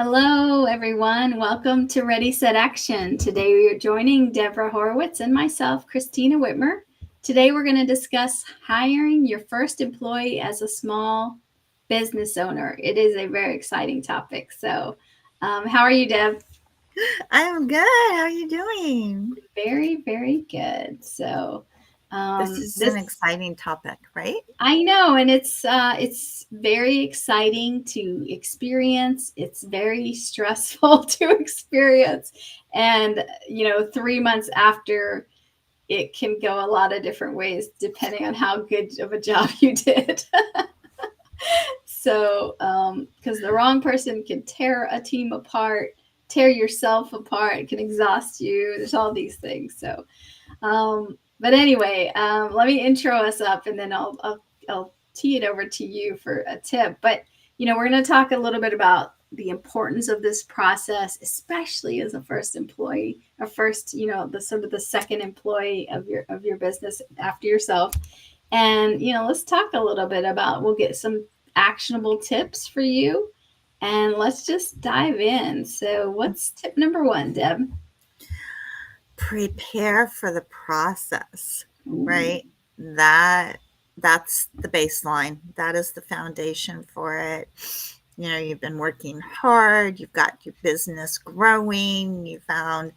Hello, everyone. Welcome to Ready, Set, Action. Today we are joining Debra Horowitz and myself, Kristina Witmer. Today we're going to discuss hiring your first employee as a small business owner. It is a very exciting topic. How are you, Deb? I'm good. How are you doing? Very, very good. This is This an exciting topic, right? I know, and it's very exciting to experience. It's very stressful to experience, and 3 months after, it can go a lot of different ways depending on how good of a job you did. Because the wrong person can tear a team apart, tear yourself apart, it can exhaust you. There's all these things. But anyway, let me intro us up, and then I'll tee it over to you for a tip. But we're going to talk a little bit about the importance of this process, especially as a first employee, or first, the sort of the second employee of your business after yourself. And let's talk a little bit about. We'll get some actionable tips for you, and let's just dive in. So, what's tip number one, Deb? Prepare for the process, Ooh. right? That's the baseline. That is the foundation for it. You've been working hard, you've got your business growing, you found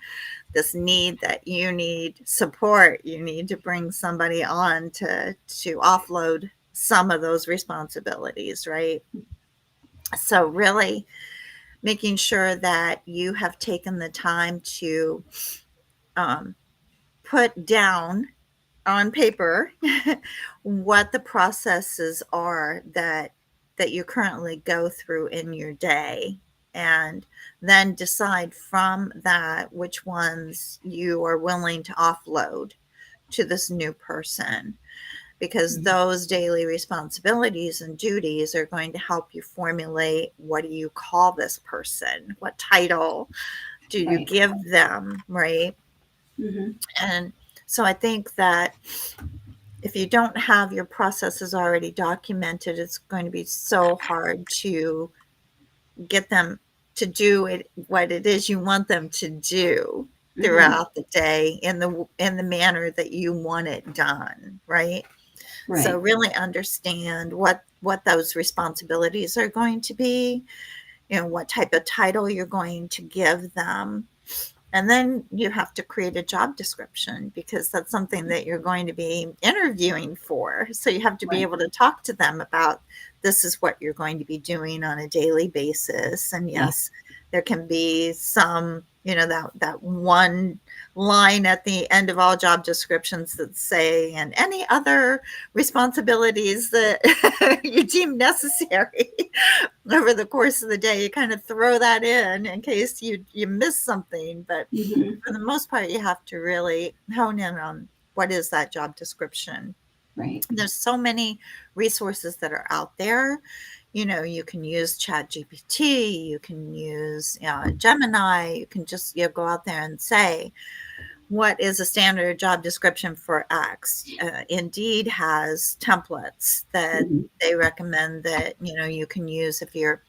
this need that you need support. You need to bring somebody on to offload some of those responsibilities, right? So really making sure that you have taken the time to um, put down on paper what the processes are that you currently go through in your day, and then decide from that which ones you are willing to offload to this new person, because those daily responsibilities and duties are going to help you formulate, what do you call this person, what title do you Right. give them, right? Mm-hmm. And so I think that if you don't have your processes already documented, it's going to be so hard to get them to do it, what it is you want them to do Mm-hmm. throughout the day in the manner that you want it done, right? So Right. really understand what those responsibilities are going to be, what type of title you're going to give them. And then you have to create a job description, because that's something that you're going to be interviewing for. So you have to be Right. able to talk to them about, this is what you're going to be doing on a daily basis. And Yeah. yes, there can be some, that one line at the end of all job descriptions that say, and any other responsibilities that you deem necessary over the course of the day. You kind of throw that in case you miss something. But Mm-hmm. for the most part, you have to really hone in on, what is that job description. Right. There's so many resources that are out there. You can use Chat GPT, you can use Gemini, you can just go out there and say, what is a standard job description for X? Indeed has templates that Mm-hmm. they recommend that you can use if you're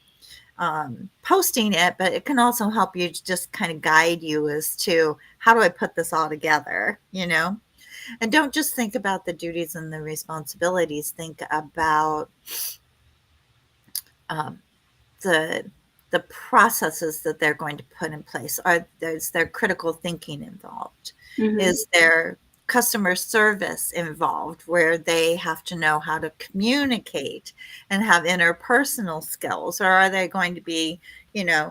posting it, but it can also help you, just kind of guide you as to, how do I put this all together, And don't just think about the duties and the responsibilities. Think about um, the the processes that they're going to put in place. Is there critical thinking involved? Mm-hmm. Is there customer service involved, where they have to know how to communicate and have interpersonal skills? Or are they going to be,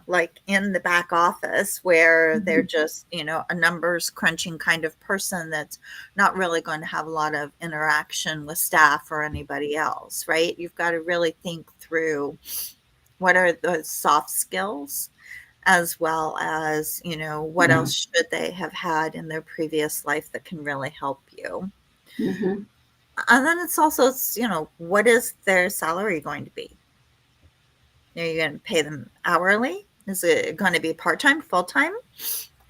like in the back office, where they're Mm-hmm. just, a numbers crunching kind of person that's not really going to have a lot of interaction with staff or anybody else, right? You've got to really think through, what are the soft skills, as well as, what Yeah. else should they have had in their previous life that can really help you. Mm-hmm. And then it's also, what is their salary going to be? Are you going to pay them hourly? Is it going to be part-time, full-time?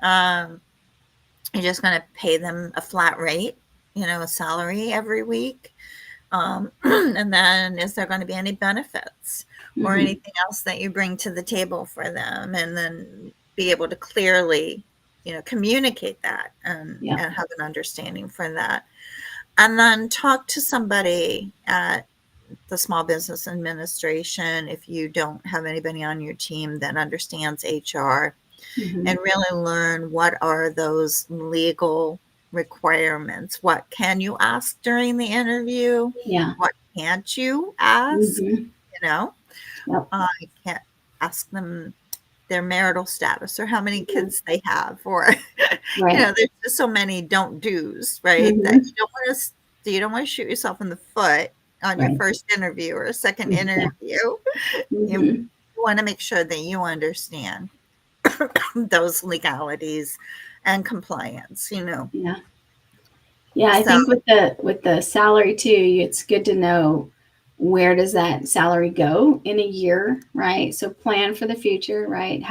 Um, you're just going to pay them a flat rate, a salary every week? And then is there going to be any benefits or Mm-hmm. anything else that you bring to the table for them? And then be able to clearly, communicate that Yeah. and have an understanding for that. And then talk to somebody at the Small Business Administration if you don't have anybody on your team that understands HR, Mm-hmm. and really learn what are those legal requirements. What can you ask during the interview? Yeah. What can't you ask? Mm-hmm. You know, Yep. you can't ask them their marital status or how many Mm-hmm. kids they have, or Right. there's just so many don't do's, right? That Mm-hmm. you don't want to shoot yourself in the foot on your Right. first interview or a second Yeah. interview. You Mm-hmm. want to make sure that you understand those legalities and compliance. Yeah. Yeah, I So think with the salary too, it's good to know where does that salary go in a year, right? So plan for the future, right?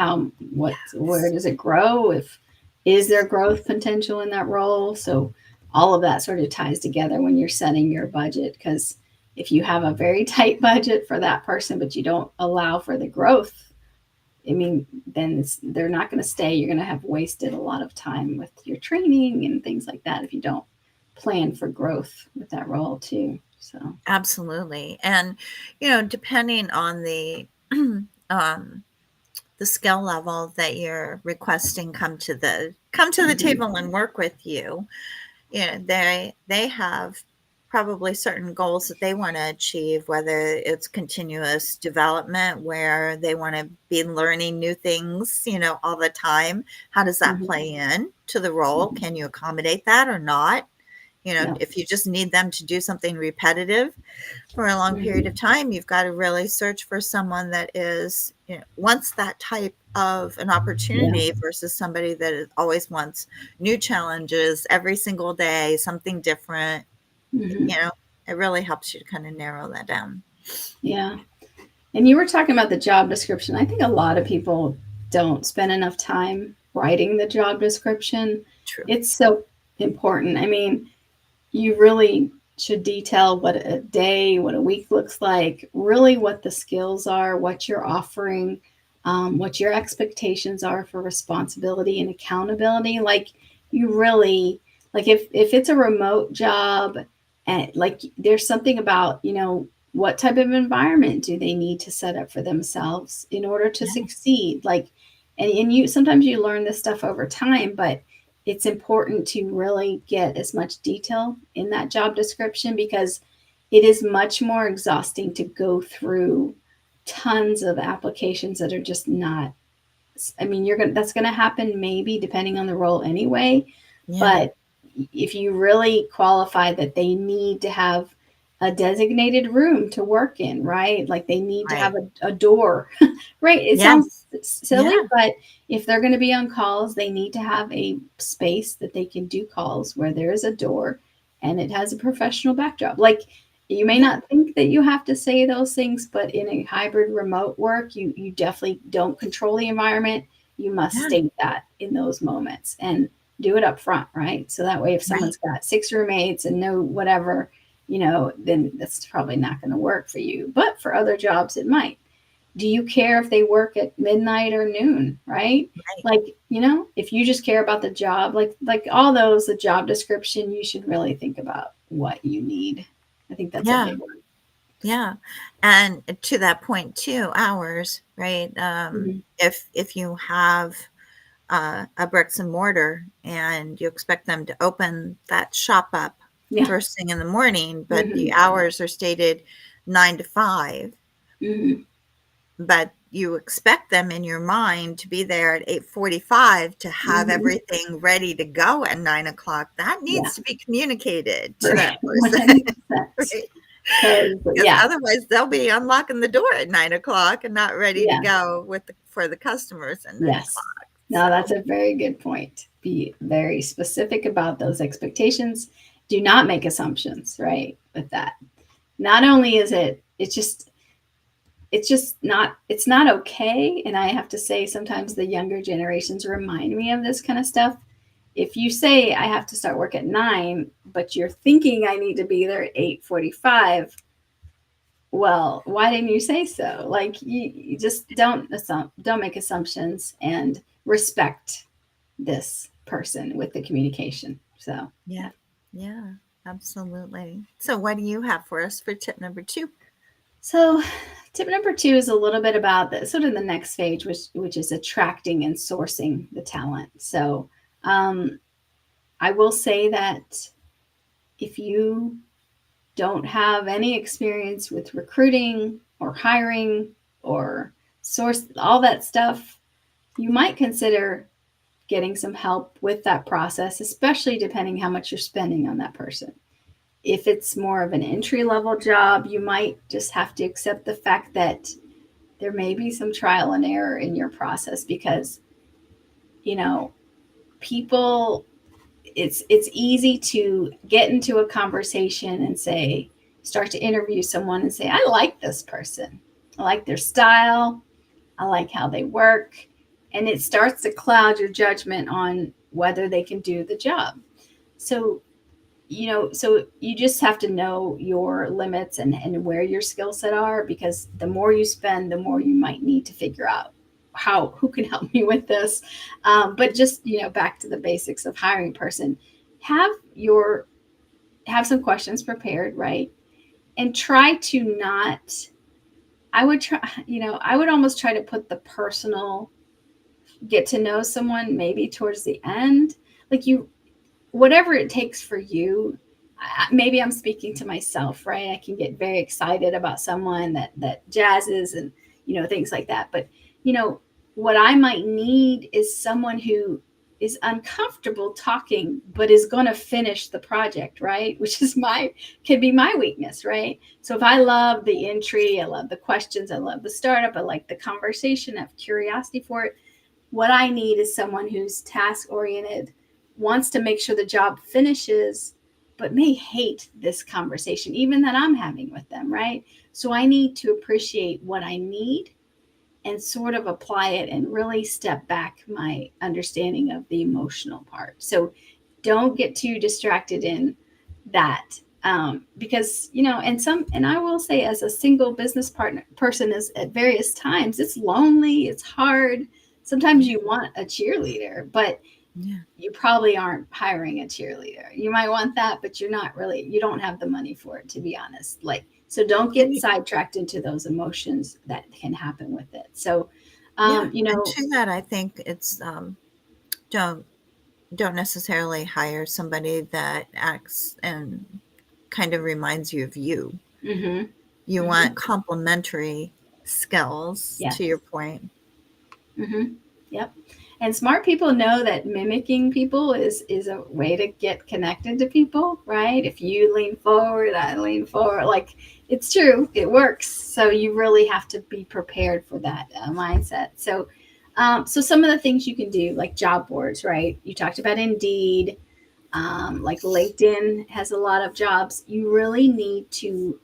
Where does it grow? If is there growth potential in that role? So all of that sort of ties together when you're setting your budget, because if you have a very tight budget for that person, but you don't allow for the growth, I mean, then they're not going to stay. You're going to have wasted a lot of time with your training and things like that if you don't plan for growth with that role too. So, absolutely. And depending on um the skill level that you're requesting come to the mhm. table and work with you, they have probably certain goals that they want to achieve, whether it's continuous development where they want to be learning new things, all the time. How does that Mhm. play in to the role? Mhm. Can you accommodate that or not? Yeah. If you just need them to do something repetitive for a long period of Mhm. time, you've got to really search for someone that is, wants that type of an Yeah. opportunity versus somebody that always wants new challenges every single day, something different. Mhm. You know, it really helps you to kind of narrow that down. Yeah. And you were talking about the job description. I think a lot of people don't spend enough time writing the job description. True. It's so important. I mean, you really should detail what a day, what a week looks like, really what the skills are, what you're offering, what your expectations are for responsibility and accountability. Like you really, like if it's a remote job, and like there's something about what type of environment do they need to set up for themselves in order to Yeah. succeed. Like, and you sometimes you learn this stuff over time, but it's important to really get as much detail in that job description, because it is much more exhausting to go through tons of applications that are just not. I mean, that's gonna happen maybe depending on the role anyway, Yeah. but if you really qualify that they need to have a designated room to work in, right? Like they need to have Right. a door, right? It sounds Yes. silly, Yeah. but if they're going to be on calls, they need to have a space that they can do calls where there is a door and it has a professional backdrop. Like you may Yeah. not think that you have to say those things, but in a hybrid remote work, you definitely don't control the environment. You must Yeah. state that in those moments and do it up front, right? So that way, if Right. someone's got 6 roommates and no whatever, then that's probably not going to work for you. But for other jobs, it might. Do you care if they work at midnight or noon, right? Right. Like, if you just care about the job, like all those, the job description, you should really think about what you need. I think that's a Yeah. big one. Yeah. And to that point too, hours, right? Mhm. If you have a bricks and mortar and you expect them to open that shop up Yeah. first thing in the morning, but the Hmm. hours are stated 9 to 5, Hmm. but you expect them in your mind to be there at 8:45 to have Hmm. everything ready to go at 9 o'clock. That Yeah. needs to be communicated to For that person. 100%. Right? Because, Because yeah, otherwise they'll be unlocking the door at 9 o'clock and not ready to yeah, go for the customers at 9 yes. o'clock. No, that's So a very good point. Be very specific about those expectations. Do not make assumptions, right? With that. Not only is it's not okay. And I have to say, sometimes the younger generations remind me of this kind of stuff. if you say I have to start work at 9, but you're thinking I need to be there at 8:45, well, why didn't you say so? Like you just don't make assumptions and respect this person with the communication. So, Yeah. yeah. Yeah. Absolutely. So, what do you have for us for tip number 2? So, tip number 2 is a little bit about the sort of the next stage, which is attracting and sourcing the talent. So, um, I will say that if you don't have any experience with recruiting or hiring or source all that stuff, you might consider getting some help with that process, especially depending how much you're spending on that person. If it's more of an entry level job, you might just have to accept the fact that there may be some trial and error in your process because, you know, people it's easy to get into a conversation and say start to interview someone and say I like this person. I like their style. I like how they work. And it starts to cloud your judgment on whether they can do the job. So, so you just have to know your limits and where your skill set are because the more you spend, the more you might need to figure out who can help me with this. But just, back to the basics of hiring a person, have your have some questions prepared, right? And try to not I would try, I would almost try to put the personal get to know someone maybe towards the end. Like whatever it takes for you. Maybe I'm speaking to myself, right? I can get very excited about someone that jazzes and things like that. But you know what I might need is someone who is uncomfortable talking but is going to finish the project, right? Which is could be my weakness, right? So if I love the entry, I love the questions, I love the startup, I like the conversation, I have curiosity for it, what I need is someone who's task oriented, wants to make sure the job finishes, but may hate this conversation, even that I'm having with them, right? So I need to appreciate what I need and sort of apply it and really step back my understanding of the emotional part. So don't get too distracted in that. Because and I will say as a single business partner person is at various times it's lonely, it's hard. Sometimes Yeah. you want a cheerleader, but Yeah. you probably aren't hiring a cheerleader. You might want that, but you don't have the money for it, to be honest. Like, so don't get Right. sidetracked into those emotions that can happen with it. So, Yeah. you And know, to that, I think it's don't don't necessarily hire somebody that acts and kind of reminds you of you. mm-hmm, You mm-hmm, want complementary skills, yes, to your point. mm-hmm, yep. And smart people know that mimicking people is a way to get connected to people, right? If you lean forward, I lean forward. Like it's true, it works. So you really have to be prepared for that mindset. So, so some of the things you can do, like job boards, right? You talked about Indeed, like LinkedIn has a lot of jobs. You really need to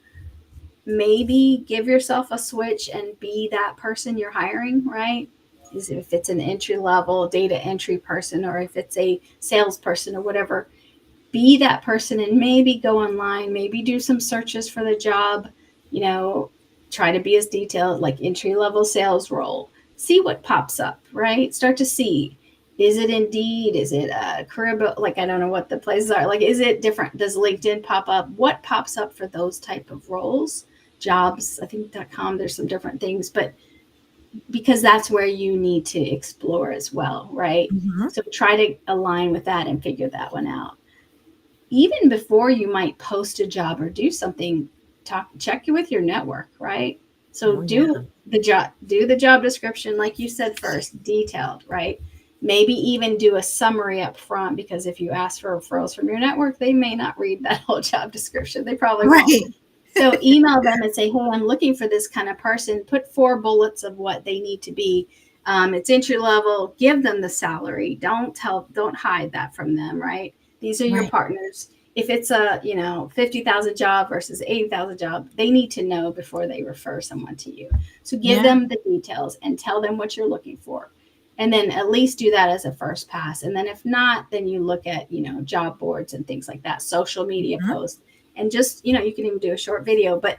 maybe give yourself a switch and be that person you're hiring, right? Is if it's an entry level data entry person or if it's a salesperson or whatever, be that person and maybe go online, maybe do some searches for the job, you know, try to be as detailed, like entry level sales role. See what pops up, right? Start to see. Is it Indeed? Is it career? Like I don't know what the places are. Like, is it different? Does LinkedIn pop up? What pops up for those type of roles? Jobs, I think .com. There's some different things, but because that's where you need to explore as well, right? Mhm. So try to align with that and figure that one out even before you might post a job or do something, check with your network, right? So Oh, yeah. do the job description like you said first, detailed, right? Maybe even do a summary up front because if you ask for referrals from your network, they may not read that whole job description. They probably won't. Right. So email them and say, "Hey, I'm looking for this kind of person." Put 4 bullets of what they need to be. It's entry level. Give them the salary. Don't hide that from them, right? These are your Right. partners. If it's a 50,000 job versus 80,000 job, they need to know before they refer someone to you. So give Yeah. them the details and tell them what you're looking for. And then at least do that as a first pass. And then if not, then you look at, job boards and things like that, social media Mhm. posts, and just, you can even do a short video, but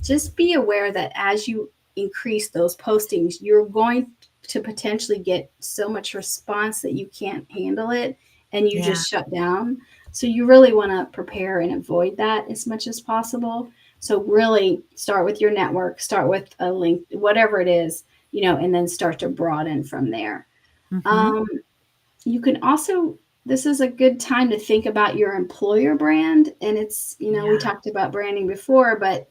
just be aware that as you increase those postings, you're going to potentially get so much response that you can't handle it and you Yeah. just shut down. So you really want to prepare and avoid that as much as possible. So really start with your network, start with a link, whatever it is, and then start to broaden from there. Mhm. Um, you can also, this is a good time to think about your employer brand. And it's, we Yeah. talked about branding before, but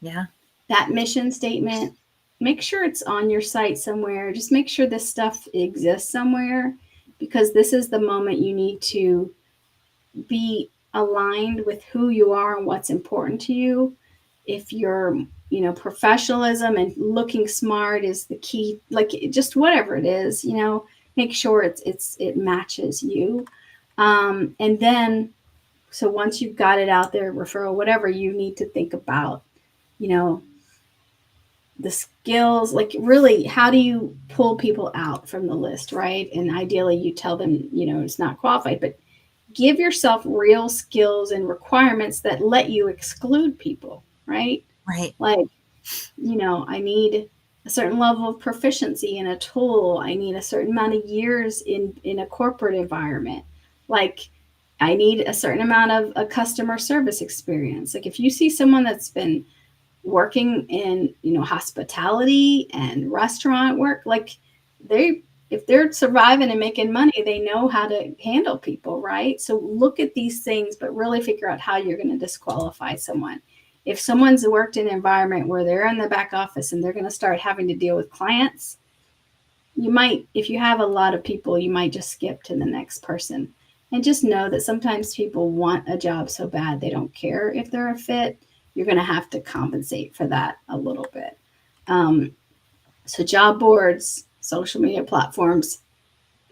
Yeah. that mission statement, make sure it's on your site somewhere. Just make sure this stuff exists somewhere, because this is the moment you need to be aligned with who you are and what's important to you. If you're, professionalism and looking smart is the key, like just whatever it is, make sure it matches you. And then, so once you've got it out there, referral, whatever, you need to think about, you know, the skills, like really, how do you pull people out from the list, right? And ideally you tell them, it's not qualified, but give yourself real skills and requirements that let you exclude people, right? Right. Like, I need a certain level of proficiency in a tool. I need a certain amount of years in a corporate environment. Like, I need a certain amount of a customer service experience. Like, if you see someone that's been working in, hospitality and restaurant work, like they, if they're surviving and making money, they know how to handle people, right? So look at these things, but really figure out how you're going to disqualify someone. If someone's worked in an environment where they're in the back office and they're going to start having to deal with clients, you might, if you have a lot of people, you might just skip to the next person. And just know that sometimes people want a job so bad they don't care if they're a fit. You're going to have to compensate for that a little bit. um, so job boards, social media platforms,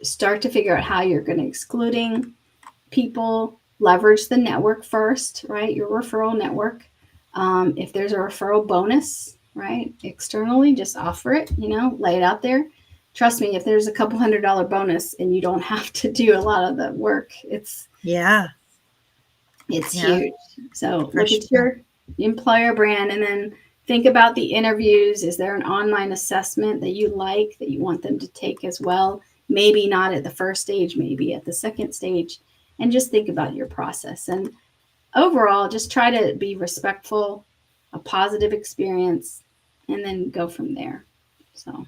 start to figure out how you're going to excluding people. Leverage the network first, right? Your referral network. If there's a referral bonus, right, externally, just offer it, lay it out there. Trust me, if there's a couple $100 bonus and you don't have to do a lot of the work, Yeah. it's Yeah. huge. So For look at sure. your employer brand, and then think about the interviews. Is there an online assessment that you like that you want them to take as well? Maybe not at the first stage, maybe at the second stage. And just think about your process. And overall, just try to be respectful, a positive experience, and then go from there. So,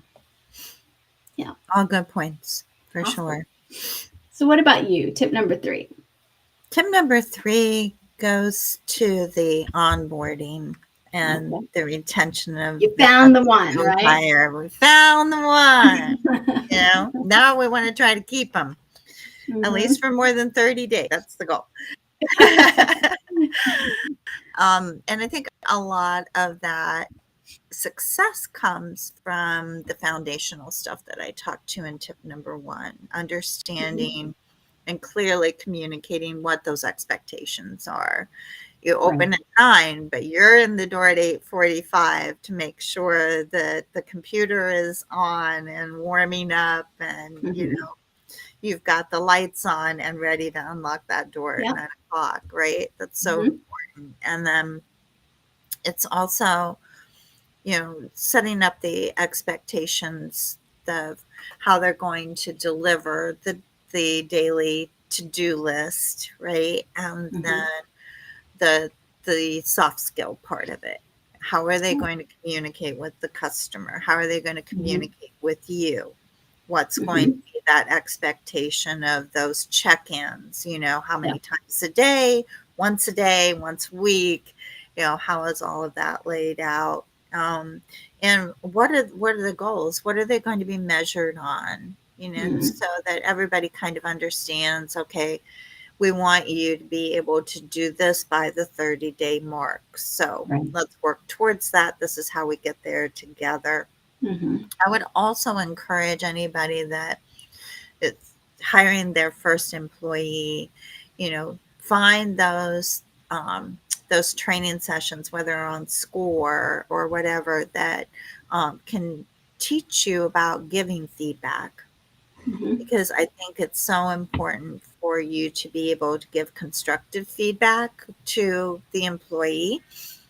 yeah, All good points for awesome. sure. So, what about you? Tip number 3. Tip number 3 goes to the onboarding and Okay. the retention of You the found the one, right? hire. We found the one. Now we want to try to keep them at Mm-hmm. least for more than 30 days. That's the goal. And I think a lot of that success comes from the foundational stuff that I talked to in tip number 1, understanding and clearly communicating what those expectations are. You Right. open at 9, but you're in the door at 8:45 to make sure that the computer is on and warming up, and Mm-hmm. you've got the lights on and ready to unlock that door at Yep. 9 o'clock, right? That's so Mm-hmm. important. And then it's also, setting up the expectations of how they're going to deliver the daily to-do list, right? And Mm-hmm. then the the soft skill part of it. How are they Yeah. going to communicate with the customer? How are they going to Mm-hmm. communicate with you? What's going to Mm-hmm. be that expectation of those check-ins? How Yeah. many times a day, once a week? How is all of that laid out? Um, and what are the goals? What are they going to be measured on? Mm-hmm. So that everybody kind of understands, okay, we want you to be able to do this by the 30-day mark. So Right. let's work towards that. This is how we get there together. Mm-hmm. I would also encourage anybody that is hiring their first employee, find those training sessions, whether on SCORE or whatever, that can teach you about giving feedback. Mm-hmm. because I think it's so important for you to be able to give constructive feedback to the employee,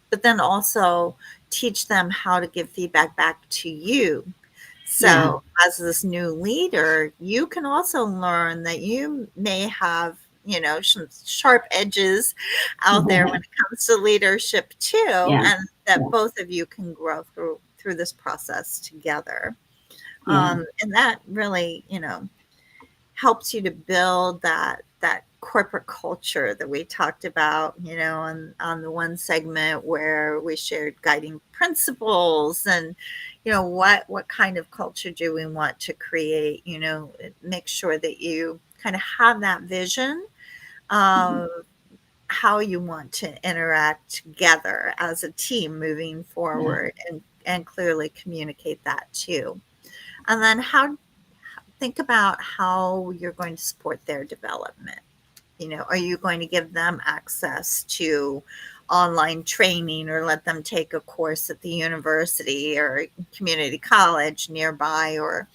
but then also teach them how to give feedback back to you. Yeah. So, as this new leader, you can also learn that you may have, some sharp edges out there when it comes to leadership too, Yeah. and that Yeah. both of you can grow through this process together. Yeah. And that really, helps you to build that corporate culture that we talked about, on the one segment where we shared guiding principles and what kind of culture do we want to create, make sure that you kind of have that vision Mm-hmm. of how you want to interact together as a team moving Yeah. forward, and clearly communicate that too. And then think about how you're going to support their development. Are you going to give them access to online training, or let them take a course at the university or community college nearby? Or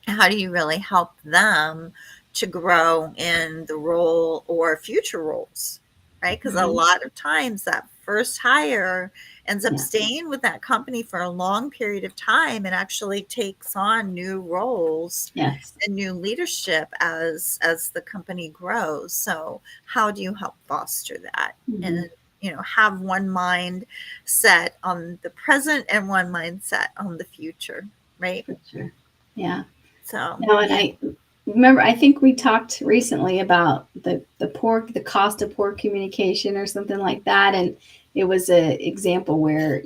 how do you really help them to grow in the role or future roles, right? Because a Mm-hmm. lot of times that first hire ends up Yeah. staying with that company for a long period of time and actually takes on new roles Yes. and new leadership as the company grows. So how do you help foster that? And Mm-hmm. have one mind set on the present and one mindset on the future, right? For sure. Yeah. So No, and yeah. I remember, I think we talked recently about the cost of poor communication or something like that. And it was an example where,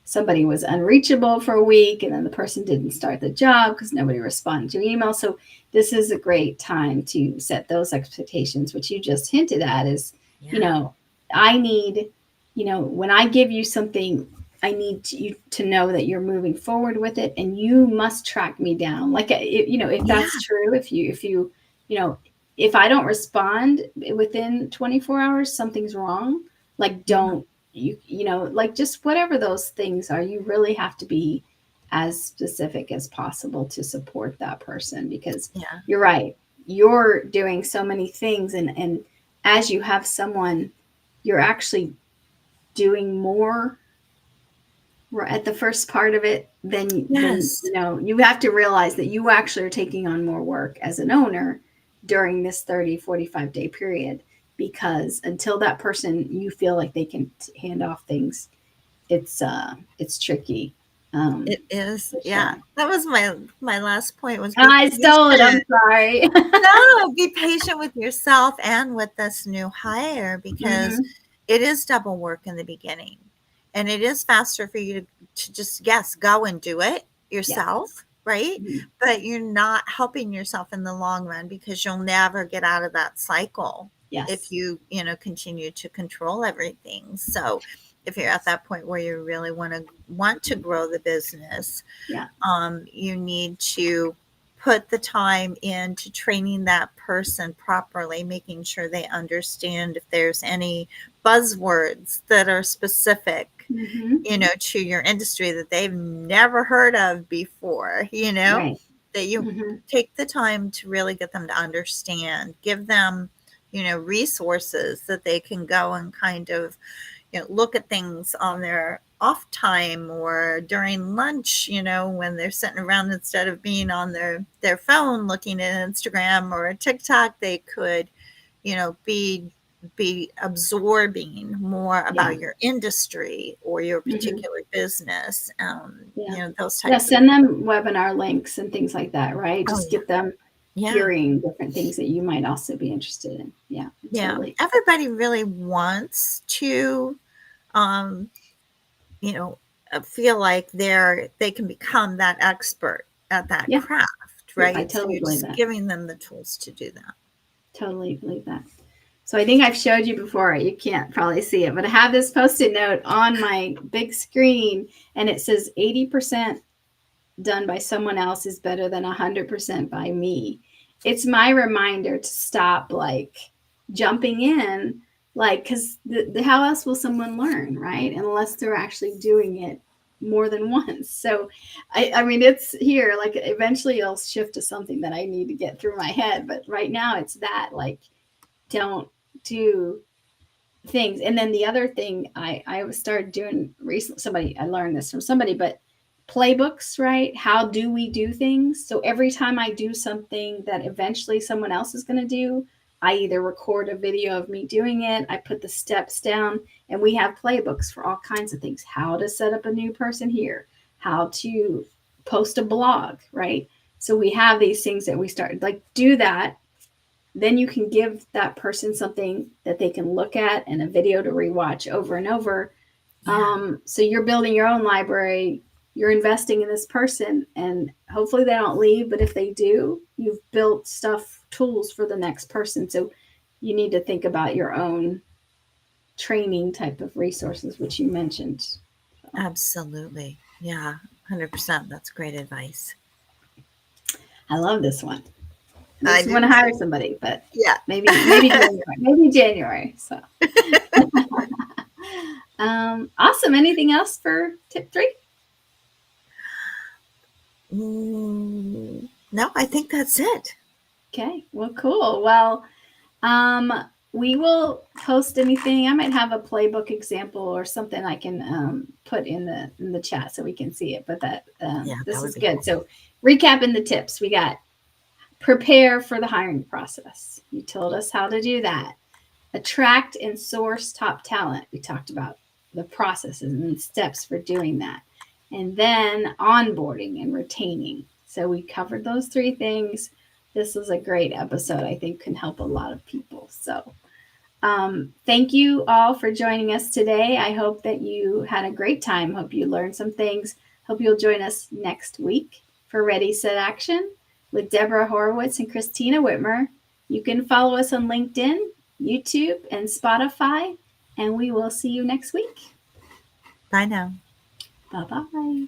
somebody was unreachable for a week and then the person didn't start the job because nobody responded to email. So this is a great time to set those expectations, which you just hinted at is, you Yeah. know, I need, when I give you something, I need you to know that you're moving forward with it, and you must track me down. Like, if Yeah. that's true, you know, if I don't respond within 24 hours, something's wrong. Like, Mhm. don't like, just whatever those things are, you really have to be as specific as possible to support that person, because Yeah. you're right. You're doing so many things, and as you have someone, you're actually doing more at the first part of it, then Yes. you have to realize that you actually are taking on more work as an owner during this 30-45 day period, because until that person, you feel like they can hand off things, it's tricky, It is. for Yeah. sure. That was my last point, was be I stole it, I'm patient. sorry. No, be patient with yourself and with this new hire, because Hmm. it is double work in the beginning. And it is faster for you to just, yes, go and do it Yeah. yourself, right? Mhm. But you're not helping yourself in the long run, because you'll never get out of that cycle if Yes. you continue to control everything. So if you're at that point where you really want to grow the business, Yeah. you need to put the time into training that person properly, making sure they understand if there's any buzzwords that are specific, Hmm. to your industry that they've never heard of before, Right. that you Hmm. take the time to really get them to understand, give them, resources that they can go and kind of look at things on their off time or during lunch, when they're sitting around, instead of being on their phone looking at Instagram or TikTok, they could, be absorbing more Yeah. about your industry or your Hmm. particular business, Yeah. those Yeah, types of send things. them webinar links and things like that, right? Oh Just yeah. get them Yeah. hearing different things that you might also be interested in. Yeah, Yeah. totally. Everybody really wants to, um, you know, feel like they can become that expert at that Yeah. craft, Yep, I right? So totally you're believe just that. giving them the tools to do that. Totally believe that. So I think I've showed you before. You can't probably see it, but I have this post-it note on my big screen, and it says 80% done by someone else is better than 100% by me. It's my reminder to stop, like, jumping in, like, because how else will someone learn, right? Unless they're actually doing it more than once. So I mean, it's here, like eventually it'll shift to something that I need to get through my head. But right now it's that, like, don't do things. And then the other thing I started doing recently, somebody, I learned this from somebody, but playbooks, right? How do we do things? So every time I do something that eventually someone else is going to do, I either record a video of me doing it, I put the steps down, and we have playbooks for all kinds of things. How to set up a new person here, how to post a blog, right? So we have these things that we started, like, do that. Then you can give that person something that they can look at and a video to rewatch over and over. Yeah. So you're building your own library, you're investing in this person, and hopefully they don't leave. But if they do, you've built stuff, tools for the next person. So you need to think about your own training type of resources, which you mentioned. So, Absolutely. Yeah. 100%. That's great advice. I love this one. I Makes me do want to hire too. somebody, but Yeah. maybe January, maybe January. So awesome. Anything else for tip 3? No, I think that's it. Okay. Well, cool. Well, um, we will post anything. I might have a playbook example or something I can put in the chat so we can see it. But that Yeah, that this would is be good. cool. So recapping the tips, we got prepare for the hiring process. You told us how to do that. Attract and source top talent. We talked about the processes and steps for doing that. And then onboarding and retaining. So we covered those 3 things. This was a great episode. I think can help a lot of people. So thank you all for joining us today. I hope that you had a great time. Hope you learned some things. Hope you'll join us next week for Ready, Set, Action with Debra Horowitz and Kristina Witmer. You can follow us on LinkedIn, YouTube, and Spotify, and we will see you next week. Bye now. Bye bye.